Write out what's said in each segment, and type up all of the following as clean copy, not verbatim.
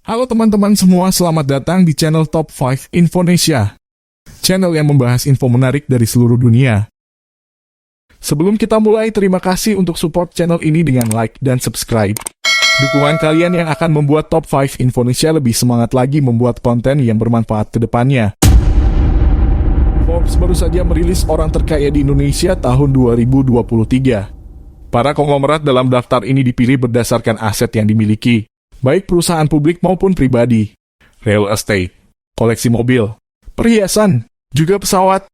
Halo teman-teman semua, selamat datang di channel Top 5 Infonesia. Channel yang membahas info menarik dari seluruh dunia. Sebelum kita mulai, terima kasih untuk support channel ini dengan like dan subscribe. Dukungan kalian yang akan membuat Top 5 Infonesia lebih semangat lagi membuat konten yang bermanfaat ke depannya. Forbes baru saja merilis orang terkaya di Indonesia tahun 2023. Para konglomerat dalam daftar ini dipilih berdasarkan aset yang dimiliki, baik perusahaan publik maupun pribadi, real estate, koleksi mobil, perhiasan, juga pesawat.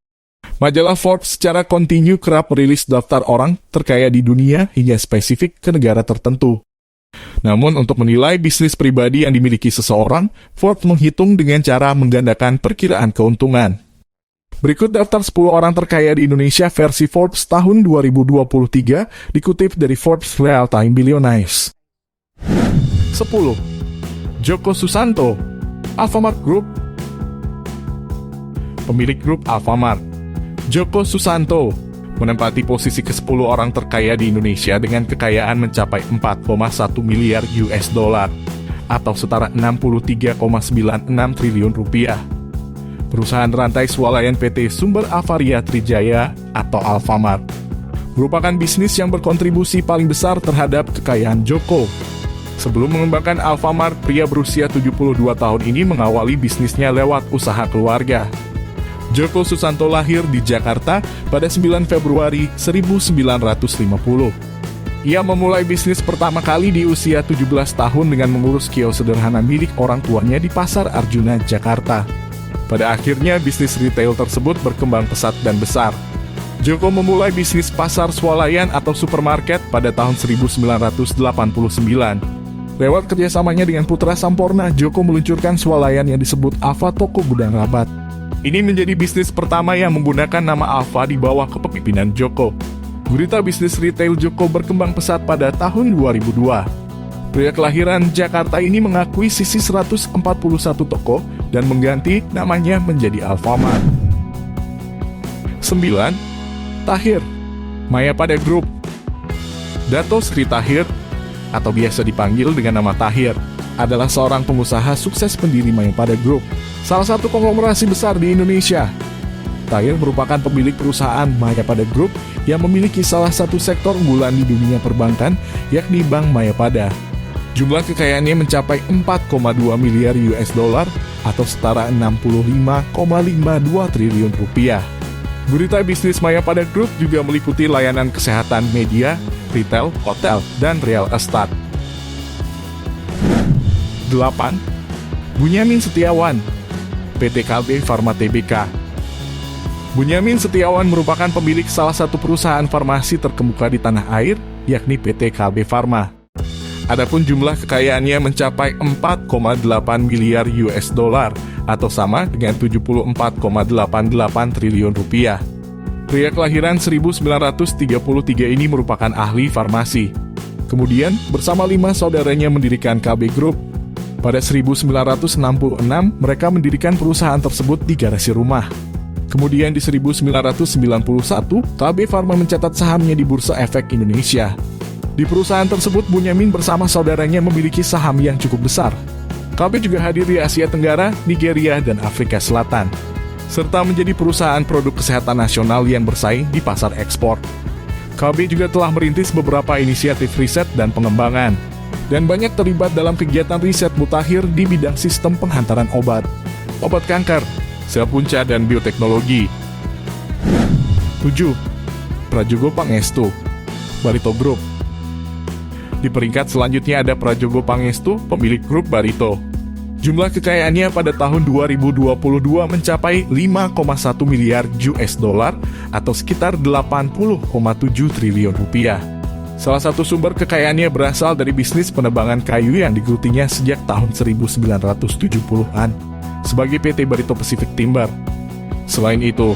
Majalah Forbes secara kontinu kerap merilis daftar orang terkaya di dunia hingga spesifik ke negara tertentu. Namun untuk menilai bisnis pribadi yang dimiliki seseorang, Forbes menghitung dengan cara menggandakan perkiraan keuntungan. Berikut daftar 10 orang terkaya di Indonesia versi Forbes tahun 2023 dikutip dari Forbes Real Time Billionaires. 10. Joko Susanto, Alfamart Group. Pemilik grup Alfamart, Joko Susanto, menempati posisi ke-10 orang terkaya di Indonesia dengan kekayaan mencapai 4,1 miliar US dollar atau setara 63,96 triliun rupiah. Perusahaan rantai swalayan PT Sumber Avaria Trijaya atau Alfamart merupakan bisnis yang berkontribusi paling besar terhadap kekayaan Joko. Sebelum mengembangkan Alfamart, pria berusia 72 tahun ini mengawali bisnisnya lewat usaha keluarga. Joko Susanto lahir di Jakarta pada 9 Februari 1950. Ia memulai bisnis pertama kali di usia 17 tahun dengan mengurus kios sederhana milik orang tuanya di Pasar Arjuna, Jakarta. Pada akhirnya, bisnis retail tersebut berkembang pesat dan besar. Joko memulai bisnis pasar swalayan atau supermarket pada tahun 1989. Lewat kerjasamanya dengan putra Samporna, Joko meluncurkan swalayan yang disebut Alfa Toko Gudang Rabat. Ini menjadi bisnis pertama yang menggunakan nama Alfa di bawah kepemimpinan Joko. Gurita bisnis retail Joko berkembang pesat pada tahun 2002. Pria kelahiran Jakarta ini mengakui sisi 141 toko dan mengganti namanya menjadi Alfamart. 9. Tahir, Mayapada Group. Dato Sri Tahir, atau biasa dipanggil dengan nama Tahir, adalah seorang pengusaha sukses pendiri Mayapada Group, salah satu konglomerasi besar di Indonesia. Tahir merupakan pemilik perusahaan Mayapada Group yang memiliki salah satu sektor unggulan di dunia perbankan, yakni Bank Mayapada. Jumlah kekayaannya mencapai 4,2 miliar US dollar atau setara 65,52 triliun rupiah. Gurita bisnis Mayapada Group juga meliputi layanan kesehatan, media, retail, hotel, dan real estate. 8. Bunyamin Setiawan, PT KB Pharma Tbk. Bunyamin Setiawan merupakan pemilik salah satu perusahaan farmasi terkemuka di tanah air, yakni PT KB Pharma. Adapun jumlah kekayaannya mencapai 4,8 miliar US dollar atau sama dengan 74,88 triliun rupiah. Pria kelahiran 1933 ini merupakan ahli farmasi. Kemudian bersama 5 saudaranya mendirikan KB Group. Pada 1966 mereka mendirikan perusahaan tersebut di garasi rumah. Kemudian di 1991 KB Pharma mencatat sahamnya di Bursa Efek Indonesia. Di perusahaan tersebut, Bunyamin bersama saudaranya memiliki saham yang cukup besar. KB juga hadir di Asia Tenggara, Nigeria, dan Afrika Selatan, serta menjadi perusahaan produk kesehatan nasional yang bersaing di pasar ekspor. KB juga telah merintis beberapa inisiatif riset dan pengembangan, dan banyak terlibat dalam kegiatan riset mutakhir di bidang sistem penghantaran obat kanker, sel punca, dan bioteknologi. 7. Prajogo Pangestu, Barito Group. Di peringkat selanjutnya ada Prajogo Pangestu, pemilik grup Barito. Jumlah kekayaannya pada tahun 2022 mencapai 5,1 miliar US dollar atau sekitar 80,7 triliun rupiah. Salah satu sumber kekayaannya berasal dari bisnis penebangan kayu yang digelutinya sejak tahun 1970-an sebagai PT Barito Pacific Timber. Selain itu,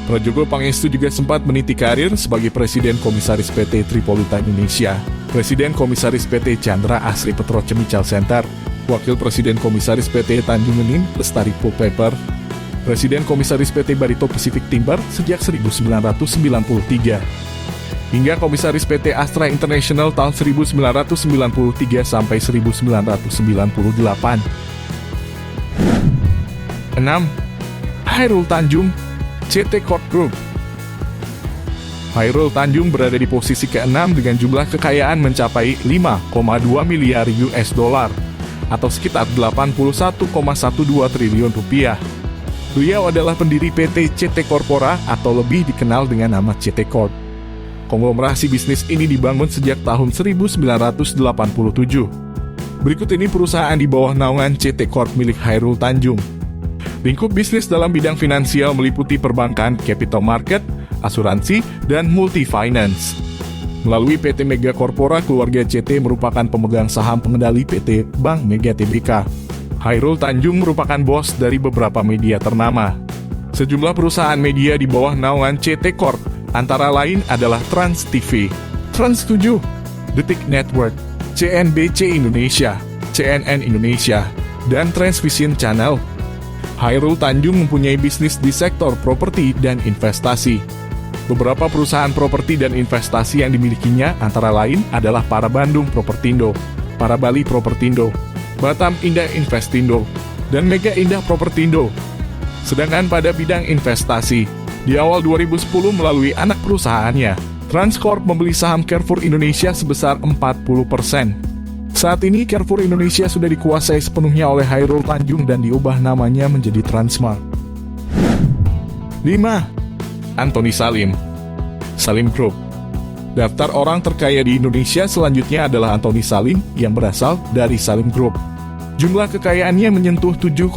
Prajogo Pangestu juga sempat meniti karir sebagai Presiden Komisaris PT Tripolita Indonesia, Presiden Komisaris PT Chandra Asri Petrochemical Center, Wakil Presiden Komisaris PT Tanjung Enim Lestari Pulp Paper, Presiden Komisaris PT Barito Pacific Timber sejak 1993. hingga Komisaris PT Astra International tahun 1993 sampai 1998. 6. Hairul Tanjung, CT Corp Group. Hairul Tanjung berada di posisi ke-6 dengan jumlah kekayaan mencapai 5,2 miliar US dollar atau sekitar 81,12 triliun rupiah. Beliau adalah pendiri PT CT Corpora atau lebih dikenal dengan nama CT Corp. Konglomerasi bisnis ini dibangun sejak tahun 1987. Berikut ini perusahaan di bawah naungan CT Corp milik Hairul Tanjung. Lingkup bisnis dalam bidang finansial meliputi perbankan, capital market, asuransi, dan multi-finance. Melalui PT Mega Corpora, keluarga CT merupakan pemegang saham pengendali PT Bank Mega Tbk. Hairul Tanjung merupakan bos dari beberapa media ternama. Sejumlah perusahaan media di bawah naungan CT Corp antara lain adalah Trans TV, Trans 7, Detik Network, CNBC Indonesia, CNN Indonesia, dan Transvision Channel. Hairul Tanjung mempunyai bisnis di sektor properti dan investasi. Beberapa perusahaan properti dan investasi yang dimilikinya antara lain adalah Para Bandung Propertindo, Para Bali Propertindo, Batam Indah Investindo, dan Mega Indah Propertindo. Sedangkan pada bidang investasi, di awal 2010 melalui anak perusahaannya, Transcorp membeli saham Carrefour Indonesia sebesar 40%. Saat ini Carrefour Indonesia sudah dikuasai sepenuhnya oleh Hairul Tanjung dan diubah namanya menjadi Transmart. 5. Anthony Salim, Salim Group. Daftar orang terkaya di Indonesia selanjutnya adalah Anthony Salim yang berasal dari Salim Group. Jumlah kekayaannya menyentuh 7,5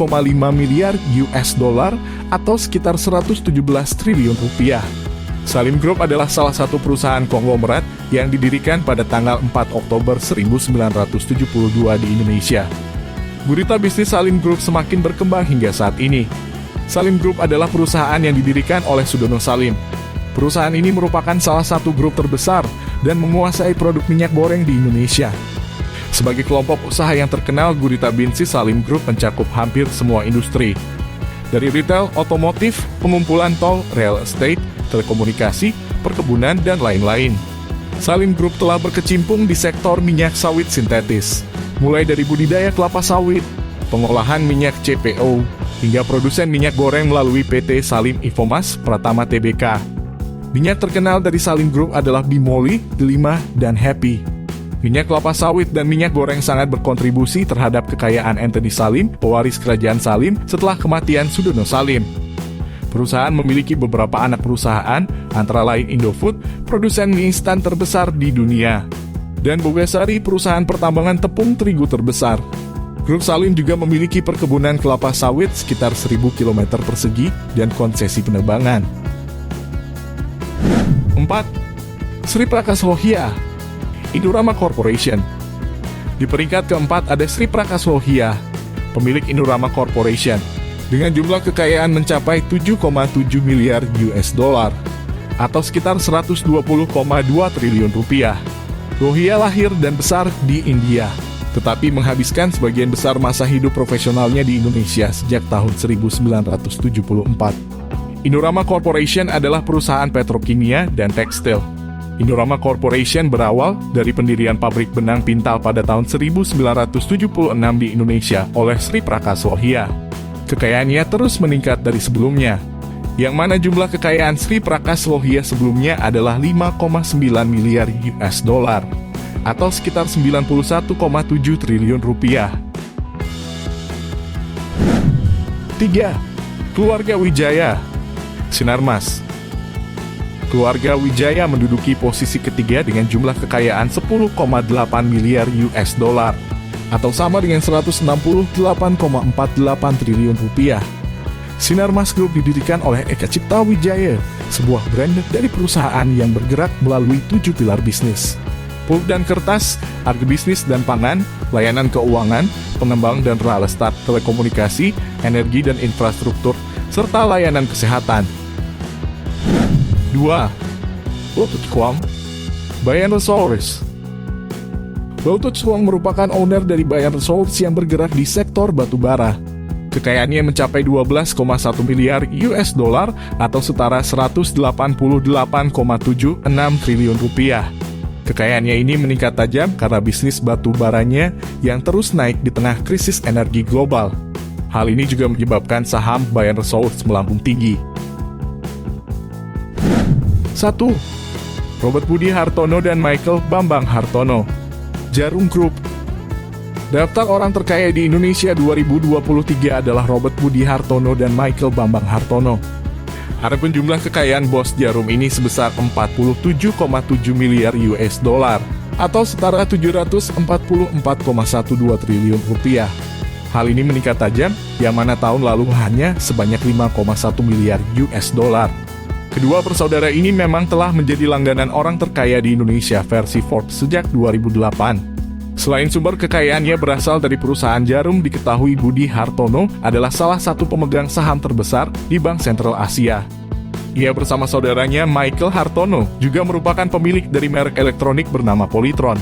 miliar US dollar atau sekitar 117 triliun rupiah. Salim Group adalah salah satu perusahaan konglomerat yang didirikan pada tanggal 4 Oktober 1972 di Indonesia. Gurita bisnis Salim Group semakin berkembang hingga saat ini. Salim Group adalah perusahaan yang didirikan oleh Sudono Salim. Perusahaan ini merupakan salah satu grup terbesar dan menguasai produk minyak goreng di Indonesia. Sebagai kelompok usaha yang terkenal, Gurita bisnis Salim Group mencakup hampir semua industri. Dari retail, otomotif, pengumpulan tol, real estate, telekomunikasi, perkebunan, dan lain-lain. Salim Group telah berkecimpung di sektor minyak sawit sintetis, mulai dari budidaya kelapa sawit, pengolahan minyak CPO, hingga produsen minyak goreng melalui PT Salim Infomas Pratama Tbk. Minyak terkenal dari Salim Group adalah Bimoli, Delima, dan Happy. Minyak kelapa sawit dan minyak goreng sangat berkontribusi terhadap kekayaan Anthony Salim, pewaris kerajaan Salim setelah kematian Sudono Salim. Perusahaan memiliki beberapa anak perusahaan, antara lain Indofood, produsen mie instan terbesar di dunia, dan Bogasari, perusahaan pertambangan tepung terigu terbesar. Grup Salim juga memiliki perkebunan kelapa sawit sekitar 1.000 km persegi dan konsesi penerbangan. 4. Sri Prakas Lohia, Indorama Corporation. Di peringkat keempat ada Sri Prakas Lohia, pemilik Indorama Corporation, dengan jumlah kekayaan mencapai 7,7 miliar US dollar atau sekitar 120,2 triliun rupiah. Lohia lahir dan besar di India, tetapi menghabiskan sebagian besar masa hidup profesionalnya di Indonesia sejak tahun 1974. Indorama Corporation adalah perusahaan petrokimia dan tekstil. Indorama Corporation berawal dari pendirian pabrik benang pintal pada tahun 1976 di Indonesia oleh Sri Prakas Lohia. Kekayaannya terus meningkat dari sebelumnya, yang mana jumlah kekayaan Sri Prakas Lohia sebelumnya adalah 5,9 miliar US dollar atau sekitar 91,7 triliun rupiah. 3. Keluarga Wijaya, Sinarmas. Keluarga Wijaya menduduki posisi ketiga dengan jumlah kekayaan 10,8 miliar US dollar atau sama dengan 168,48 triliun rupiah. Sinarmas Group didirikan oleh Eka Cipta Wijaya, sebuah brand dari perusahaan yang bergerak melalui 7 pilar bisnis: pulp dan kertas, agribisnis dan pangan, layanan keuangan, pengembang dan real estate, telekomunikasi, energi dan infrastruktur, serta layanan kesehatan. 2. Lotus Chuang, Bayan Resources. Lotus Chuang merupakan owner dari Bayan Resources yang bergerak di sektor batubara. Kekayaannya mencapai 12,1 miliar US dollar atau setara 188,76 triliun rupiah. Kekayaannya ini meningkat tajam karena bisnis batu baranya yang terus naik di tengah krisis energi global. Hal ini juga menyebabkan saham Bayer Resource melambung tinggi. 1. Robert Budi Hartono dan Michael Bambang Hartono. Jarum Group. Daftar orang terkaya di Indonesia 2023 adalah Robert Budi Hartono dan Michael Bambang Hartono. Adapun jumlah kekayaan bos Jarum ini sebesar 47,7 miliar US dollar atau setara 744,12 triliun rupiah. Hal ini meningkat tajam, yang mana tahun lalu hanya sebanyak 5,1 miliar US dollar. Kedua bersaudara ini memang telah menjadi langganan orang terkaya di Indonesia versi Forbes sejak 2008. Selain sumber kekayaannya berasal dari perusahaan Jarum, diketahui Budi Hartono adalah salah satu pemegang saham terbesar di Bank Sentral Asia. Ia bersama saudaranya Michael Hartono juga merupakan pemilik dari merek elektronik bernama Polytron.